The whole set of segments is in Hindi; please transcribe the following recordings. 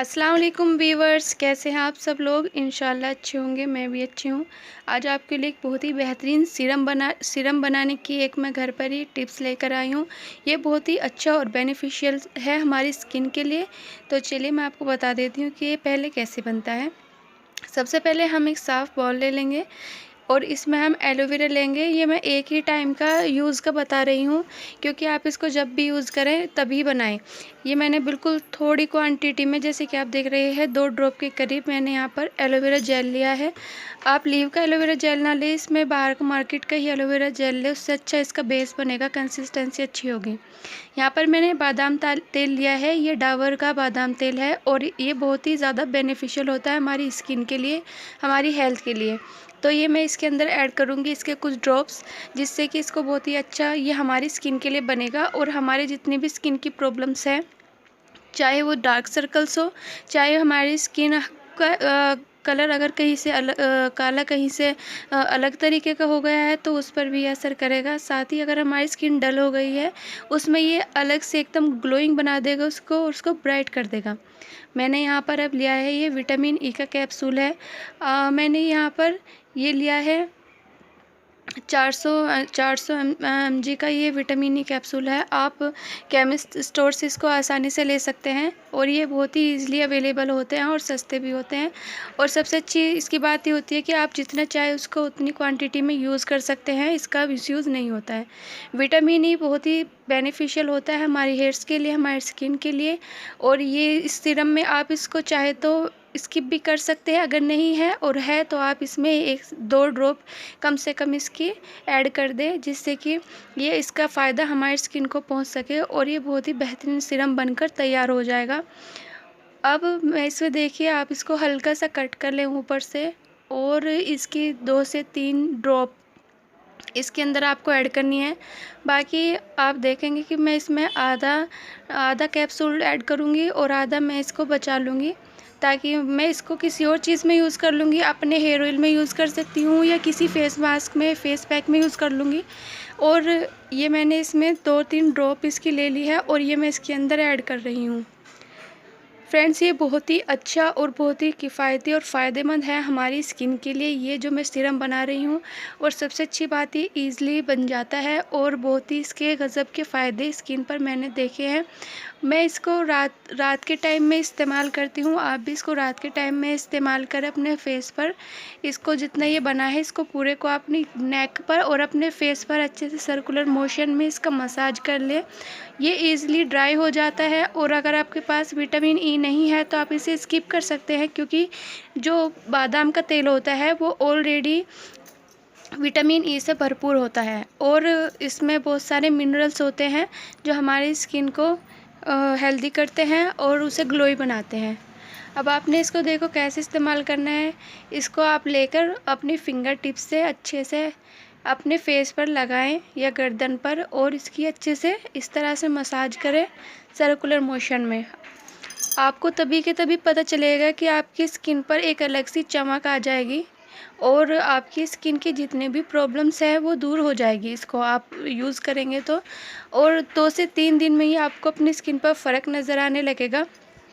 अस्सलाम वालेकुम व्यूवर्स, कैसे हैं आप सब लोग। इंशाल्लाह अच्छे होंगे, मैं भी अच्छी हूँ। आज आपके लिए एक बहुत ही बेहतरीन सीरम बनाने की एक मैं घर पर ही टिप्स लेकर आई हूँ। ये बहुत ही अच्छा और बेनिफिशियल है हमारी स्किन के लिए। तो चलिए मैं आपको बता देती हूँ कि ये पहले कैसे बनता है। सबसे पहले हम एक साफ़ बाउल ले लेंगे और इसमें हम एलोवेरा लेंगे। ये मैं एक ही टाइम का यूज़ का बता रही हूँ, क्योंकि आप इसको जब भी यूज़ करें तभी बनाएं। ये मैंने बिल्कुल थोड़ी क्वांटिटी में, जैसे कि आप देख रहे हैं, 2 ड्रॉप के करीब मैंने यहाँ पर एलोवेरा जेल लिया है। आप लीव का एलोवेरा जेल ना लें, इसमें बाहर का मार्केट का ही एलोवेरा जेल लें, उससे अच्छा इसका बेस बनेगा, कंसिस्टेंसी अच्छी होगी। यहाँ पर मैंने बादाम तेल लिया है। ये डाबर का बादाम तेल है और ये बहुत ही ज़्यादा बेनिफिशियल होता है हमारी स्किन के लिए, हमारी हेल्थ के लिए। तो ये मैं इसके अंदर ऐड करूँगी इसके कुछ ड्रॉप्स, जिससे कि इसको बहुत ही अच्छा ये हमारी स्किन के लिए बनेगा। और हमारे जितनी भी स्किन की प्रॉब्लम्स हैं, चाहे वो डार्क सर्कल्स हो, चाहे हमारी स्किन का कलर अगर कहीं से काला कहीं से अलग तरीके का हो गया है, तो उस पर भी असर करेगा। साथ ही अगर हमारी स्किन डल हो गई है, उसमें ये अलग से एकदम ग्लोइंग बना देगा उसको, और उसको ब्राइट कर देगा। मैंने यहाँ पर अब लिया है ये विटामिन ई का कैप्सूल है। मैंने यहाँ पर ये लिया है 400 mg का ये विटामिन ई कैप्सूल है। आप केमिस्ट स्टोर से इसको आसानी से ले सकते हैं और ये बहुत ही ईज़िली अवेलेबल होते हैं और सस्ते भी होते हैं। और सबसे अच्छी इसकी बात ये होती है कि आप जितना चाहे उसको उतनी क्वांटिटी में यूज़ कर सकते हैं, इसका मिसयूज़ नहीं होता है। विटामिन ई बहुत ही बेनिफिशियल होता है हमारी हेयर्स के लिए, हमारी स्किन के लिए। और ये इस सीरम में आप इसको चाहे तो स्किप भी कर सकते हैं, अगर नहीं है और है तो आप इसमें 1-2 ड्रॉप कम से कम इसकी ऐड कर दें, जिससे कि ये इसका फ़ायदा हमारी स्किन को पहुंच सके और ये बहुत ही बेहतरीन सीरम बनकर तैयार हो जाएगा। अब मैं इसमें, देखिए, आप इसको हल्का सा कट कर लें ऊपर से, और इसकी 2 से 3 ड्रॉप इसके अंदर आपको ऐड करनी है। बाकी आप देखेंगे कि मैं इसमें आधा कैप्सूल ऐड करूँगी और आधा मैं इसको बचा लूँगी, ताकि मैं इसको किसी और चीज़ में यूज़ कर लूँगी। अपने हेयर ऑयल में यूज़ कर सकती हूँ या किसी फेस मास्क में, फेस पैक में यूज़ कर लूँगी। और ये मैंने इसमें 2-3 ड्रॉप इसकी ले ली है और ये मैं इसके अंदर ऐड कर रही हूँ। फ्रेंड्स, ये बहुत ही अच्छा और बहुत ही किफ़ायती और फ़ायदेमंद है हमारी स्किन के लिए, ये जो मैं सीरम बना रही हूँ। और सबसे अच्छी बात, ये ईज़िली बन जाता है और बहुत ही इसके गज़ब के फ़ायदे स्किन पर मैंने देखे हैं। मैं इसको रात के टाइम में इस्तेमाल करती हूँ। आप भी इसको रात के टाइम में इस्तेमाल करें अपने फेस पर। इसको जितना ये बना है, इसको पूरे को अपनी नेक पर और अपने फेस पर अच्छे से सर्कुलर मोशन में इसका मसाज कर लें। ये ईज़िली ड्राई हो जाता है। और अगर आपके पास विटामिन ई नहीं है तो आप इसे स्किप कर सकते हैं, क्योंकि जो बादाम का तेल होता है वो ऑलरेडी विटामिन ई से भरपूर होता है और इसमें बहुत सारे मिनरल्स होते हैं जो हमारी स्किन को हेल्दी करते हैं और उसे ग्लोई बनाते हैं। अब आपने इसको देखो कैसे इस्तेमाल करना है। इसको आप लेकर अपनी फिंगर टिप्स से अच्छे से अपने फेस पर लगाएं या गर्दन पर, और इसकी अच्छे से इस तरह से मसाज करें सर्कुलर मोशन में। आपको तभी के तभी पता चलेगा कि आपकी स्किन पर एक अलग सी चमक आ जाएगी और आपकी स्किन की जितने भी प्रॉब्लम्स हैं वो दूर हो जाएगी, इसको आप यूज़ करेंगे तो। और 2 से 3 दिन में ही आपको अपनी स्किन पर फ़र्क नज़र आने लगेगा।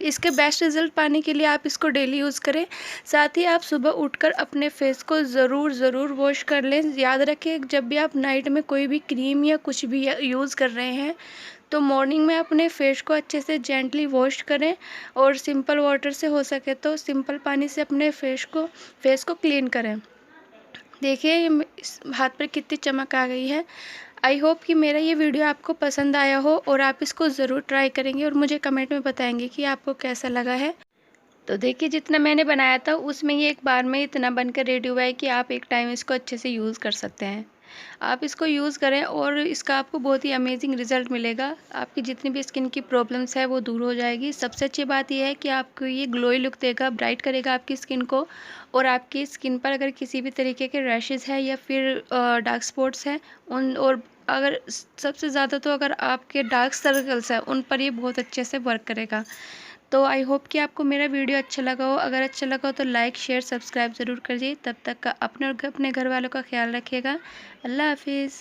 इसके बेस्ट रिज़ल्ट पाने के लिए आप इसको डेली यूज़ करें। साथ ही आप सुबह उठकर अपने फेस को ज़रूर वॉश कर लें। याद रखें, जब भी आप नाइट में कोई भी क्रीम या कुछ भी यूज़ कर रहे हैं, तो मॉर्निंग में अपने फेस को अच्छे से जेंटली वॉश करें और सिंपल वाटर से, हो सके तो सिंपल पानी से अपने फेस को क्लीन करें। देखिए इस हाथ पर कितनी चमक आ गई है। आई होप कि मेरा ये वीडियो आपको पसंद आया हो और आप इसको ज़रूर ट्राई करेंगे और मुझे कमेंट में बताएंगे कि आपको कैसा लगा है। तो देखिए, जितना मैंने बनाया था उसमें ये एक बार में इतना बनकर रेडी हुआ है कि आप एक टाइम इसको अच्छे से यूज़ कर सकते हैं। आप इसको यूज़ करें और इसका आपको बहुत ही अमेजिंग रिज़ल्ट मिलेगा। आपकी जितनी भी स्किन की प्रॉब्लम्स है वो दूर हो जाएगी। सबसे अच्छी बात यह है कि आपको ये ग्लोई लुक देगा, ब्राइट करेगा आपकी स्किन को। और आपकी स्किन पर अगर किसी भी तरीके के रैशेज़ हैं या फिर डार्क स्पॉट्स हैं, उन और अगर सबसे ज़्यादा तो अगर आपके डार्क सर्कल्स हैं, उन पर ये बहुत अच्छे से वर्क करेगा। तो आई होप कि आपको मेरा वीडियो अच्छा लगा हो। अगर अच्छा लगा हो तो लाइक, शेयर, सब्सक्राइब ज़रूर करिए। तब तक का अपने और अपने घर वालों का ख्याल रखिएगा। अल्लाह हाफिज़।